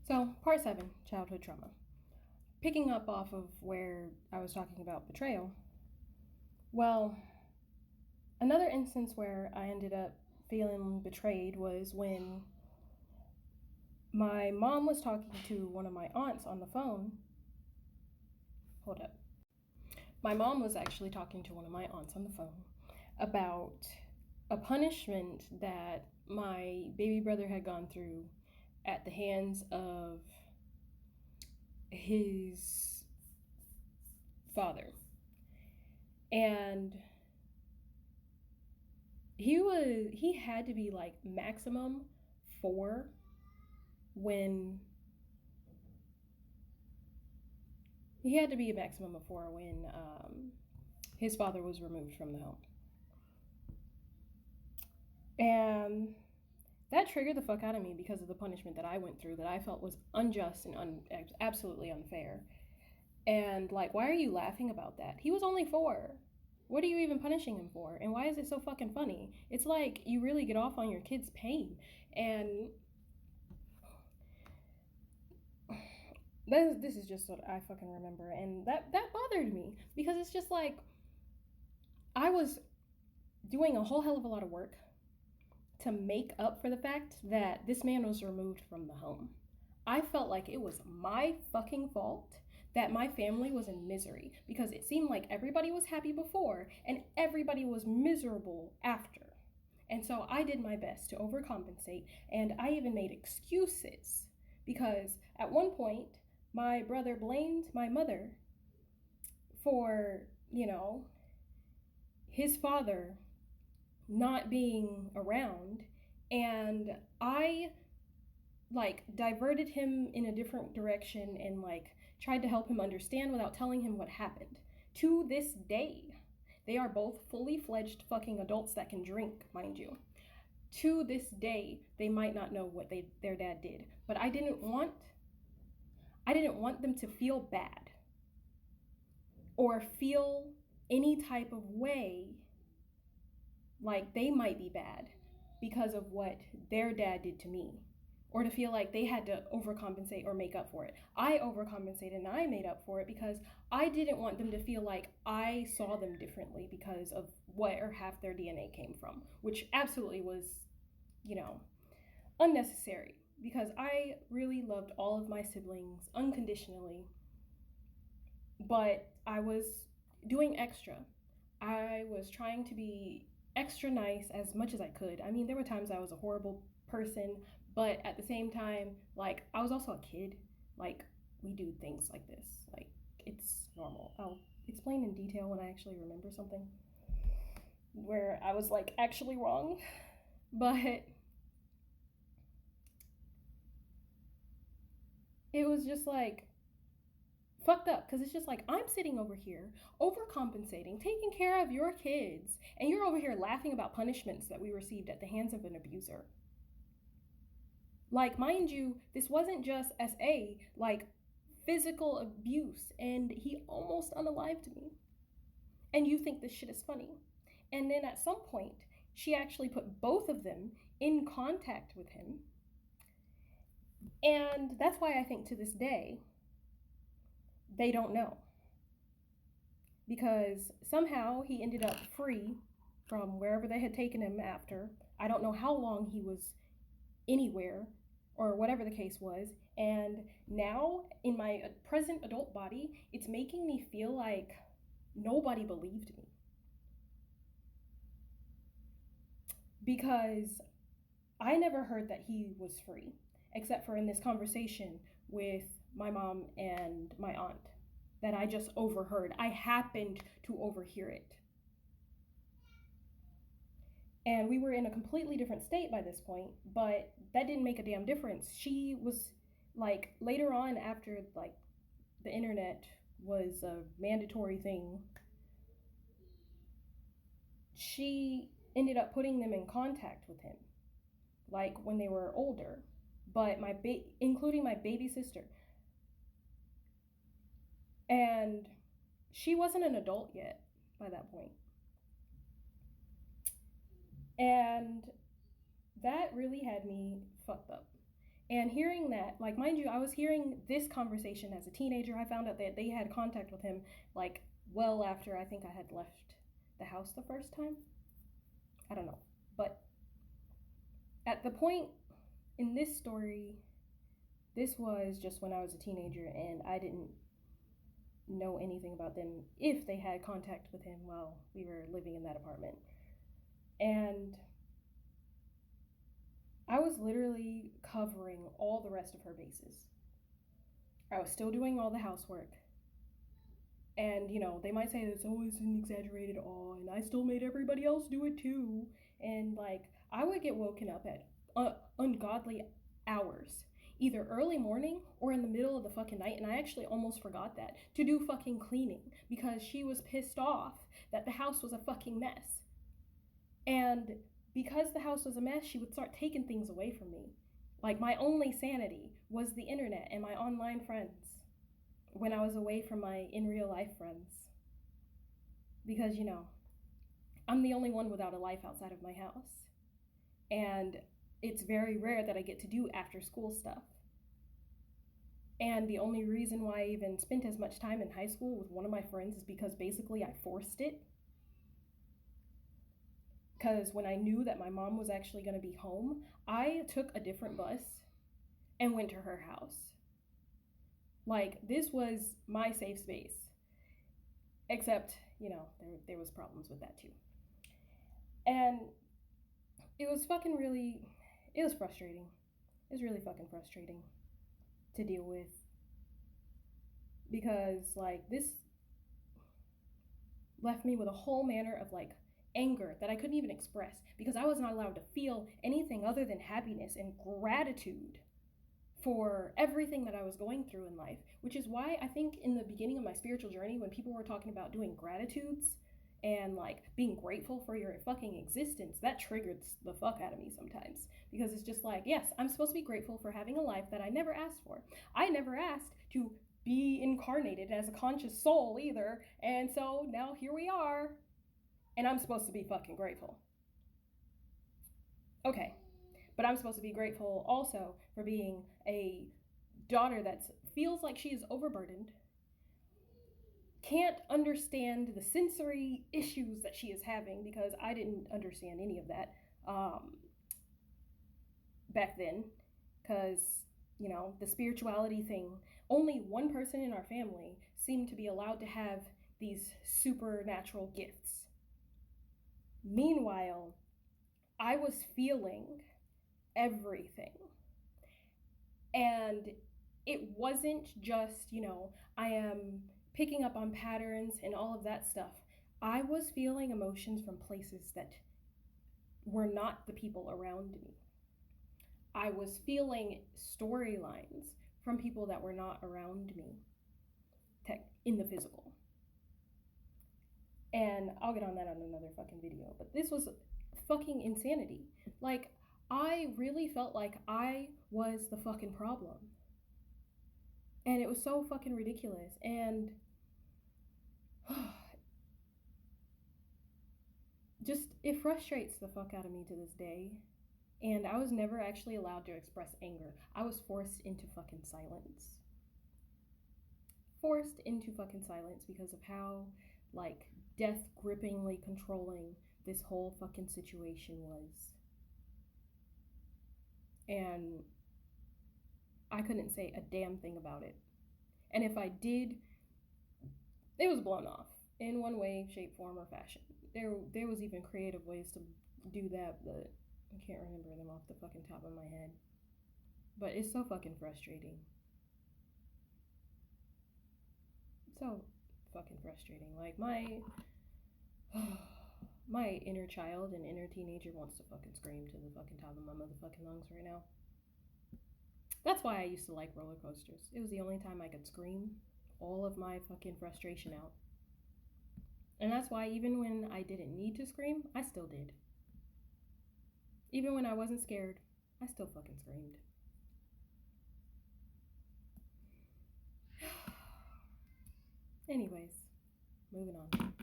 So, part 7, childhood trauma. Picking up off of where I was talking about betrayal, well, another instance where I ended up feeling betrayed was when my mom was talking to one of my aunts on the phone. Hold up. My mom was actually talking to one of my aunts on the phone about a punishment that my baby brother had gone through at the hands of his father. And he had to be like maximum 4 when he had to be a maximum of 4 when his father was removed from the home. And that triggered the fuck out of me because of the punishment that I went through that I felt was unjust and absolutely unfair. And like, why are you laughing about that? He was only 4. What are you even punishing him for? And why is it so fucking funny? It's like you really get off on your kid's pain. And this is just what I fucking remember. And that bothered me because it's just like I was doing a whole hell of a lot of work to make up for the fact that this man was removed from the home. I felt like it was my fucking fault that my family was in misery because it seemed like everybody was happy before and everybody was miserable after. And so I did my best to overcompensate, and I even made excuses because at one point my brother blamed my mother for, his father not being around, and I diverted him in a different direction and tried to help him understand without telling him what happened. To this day, they are both fully fledged fucking adults that can drink, mind you. To this day, they might not know what their dad did, but I didn't want them to feel bad or feel any type of way like they might be bad because of what their dad did to me, or to feel like they had to overcompensate or make up for it. I overcompensated and I made up for it because I didn't want them to feel like I saw them differently because of where half their DNA came from, which absolutely was, unnecessary, because I really loved all of my siblings unconditionally, but I was doing extra. I was trying to be extra nice as much as I could. I mean, there were times I was a horrible person, but at the same time, I was also a kid. We do things like this. It's normal. I'll explain in detail when I actually remember something where I was actually wrong. But it was just fucked up because it's just I'm sitting over here overcompensating, taking care of your kids, and you're over here laughing about punishments that we received at the hands of an abuser. Mind you, this wasn't just SA, physical abuse, and he almost unalived me. And you think this shit is funny. And then at some point, she actually put both of them in contact with him. And that's why I think to this day, they don't know. Because somehow he ended up free from wherever they had taken him after. I don't know how long he was anywhere, or whatever the case was. And now, in my present adult body, it's making me feel like nobody believed me. Because I never heard that he was free, except for in this conversation with my mom and my aunt that I just overheard. I happened to overhear it. And we were in a completely different state by this point, but that didn't make a damn difference. She was later on, after the internet was a mandatory thing, she ended up putting them in contact with him when they were older, but including my baby sister. And she wasn't an adult yet by that point. And that really had me fucked up. And hearing that, like, mind you, I was hearing this conversation as a teenager. I found out that they had contact with him, like, well after I think I had left the house the first time. I don't know. But at the point in this story, this was just when I was a teenager and I didn't know anything about them if they had contact with him while we were living in that apartment. And I was literally covering all the rest of her bases. I was still doing all the housework. And, you know, they might say it's always an exaggerated awe, and I still made everybody else do it too. And, like, I would get woken up at ungodly hours, either early morning or in the middle of the fucking night, and I actually almost forgot that, to do fucking cleaning because she was pissed off that the house was a fucking mess. And because the house was a mess, she would start taking things away from me. Like, my only sanity was the internet and my online friends when I was away from my in real life friends. Because, you know, I'm the only one without a life outside of my house. And it's very rare that I get to do after school stuff. And the only reason why I even spent as much time in high school with one of my friends is because basically I forced it. Because when I knew that my mom was actually going to be home, I took a different bus and went to her house. Like, this was my safe space. Except, you know, there was problems with that too. And it was frustrating. It was really fucking frustrating to deal with. Because, like, this left me with a whole manner of, like, anger that I couldn't even express because I was not allowed to feel anything other than happiness and gratitude for everything that I was going through in life, which is why I think in the beginning of my spiritual journey, when people were talking about doing gratitudes and, like, being grateful for your fucking existence, that triggered the fuck out of me sometimes, because it's just like, yes, I'm supposed to be grateful for having a life that I never asked for. I never asked to be incarnated as a conscious soul either, and so now here we are, and I'm supposed to be fucking grateful. Okay, but I'm supposed to be grateful also for being a daughter that feels like she is overburdened, can't understand the sensory issues that she is having, because I didn't understand any of that back then, because, you know, the spirituality thing, only one person in our family seemed to be allowed to have these supernatural gifts. Meanwhile, I was feeling everything. And it wasn't just, you know, I am picking up on patterns and all of that stuff. I was feeling emotions from places that were not the people around me. I was feeling storylines from people that were not around me in the physical. And I'll get on that on another fucking video. But this was fucking insanity. Like, I really felt like I was the fucking problem. And it was so fucking ridiculous. And just, it frustrates the fuck out of me to this day. And I was never actually allowed to express anger. I was forced into fucking silence. Forced into fucking silence because of how, like, death-grippingly controlling this whole fucking situation was. And I couldn't say a damn thing about it. And if I did, it was blown off in one way, shape, form, or fashion. There was even creative ways to do that, but I can't remember them off the fucking top of my head. But it's so fucking frustrating. So fucking frustrating. Like, my inner child and inner teenager wants to fucking scream to the fucking top of my motherfucking lungs right now. That's why I used to like roller coasters. It was the only time I could scream all of my fucking frustration out. And that's why even when I didn't need to scream, I still did. Even when I wasn't scared, I still fucking screamed. Anyways, moving on.